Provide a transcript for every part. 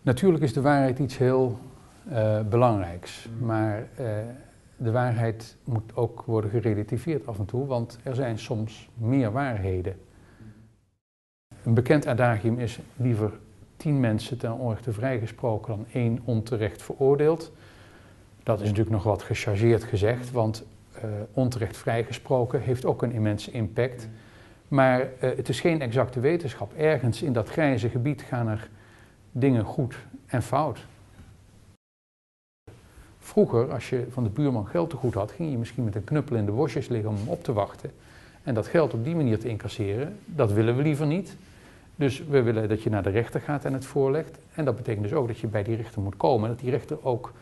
Natuurlijk is de waarheid iets heel belangrijks, maar de waarheid moet ook worden gerelativeerd af en toe, want er zijn soms meer waarheden. Een bekend adagium is liever 10 mensen ten onrechte vrijgesproken dan 1 onterecht veroordeeld. Dat is natuurlijk nog wat gechargeerd gezegd, want onterecht vrijgesproken heeft ook een immense impact. Maar het is geen exacte wetenschap. Ergens in dat grijze gebied gaan er dingen goed en fout. Vroeger, als je van de buurman geld te goed had, ging je misschien met een knuppel in de worstjes liggen om hem op te wachten. En dat geld op die manier te incasseren, dat willen we liever niet. Dus we willen dat je naar de rechter gaat en het voorlegt. En dat betekent dus ook dat je bij die rechter moet komen. Dat die rechter ook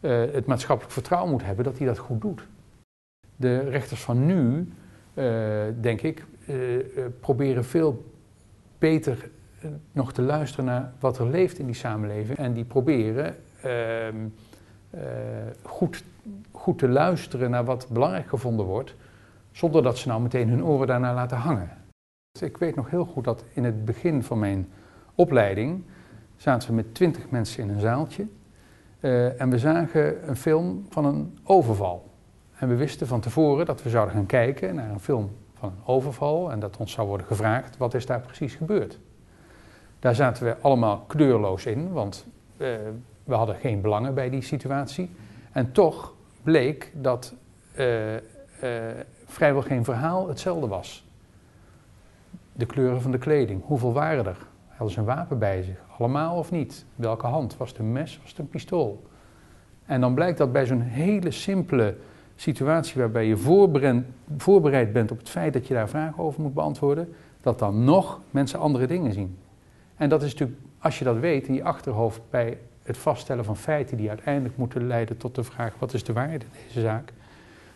het maatschappelijk vertrouwen moet hebben dat hij dat goed doet. De rechters van nu, denk ik, proberen veel beter nog te luisteren naar wat er leeft in die samenleving. En die proberen goed te luisteren naar wat belangrijk gevonden wordt, zonder dat ze nou meteen hun oren daarna laten hangen. Ik weet nog heel goed dat in het begin van mijn opleiding zaten we met 20 mensen in een zaaltje en we zagen een film van een overval. En we wisten van tevoren dat we zouden gaan kijken naar een film van een overval en dat ons zou worden gevraagd wat is daar precies gebeurd. Daar zaten we allemaal kleurloos in, want we hadden geen belangen bij die situatie. En toch bleek dat vrijwel geen verhaal hetzelfde was. De kleuren van de kleding, hoeveel waren er? Hadden ze een wapen bij zich? Allemaal of niet? Welke hand? Was het een mes? Was het een pistool? En dan blijkt dat bij zo'n hele simpele situatie waarbij je voorbereid bent op het feit dat je daar vragen over moet beantwoorden, dat dan nog mensen andere dingen zien. En dat is natuurlijk, als je dat weet in je achterhoofd bij het vaststellen van feiten die uiteindelijk moeten leiden tot de vraag wat is de waarheid in deze zaak,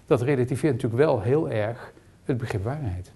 dat relativeert natuurlijk wel heel erg het begrip waarheid.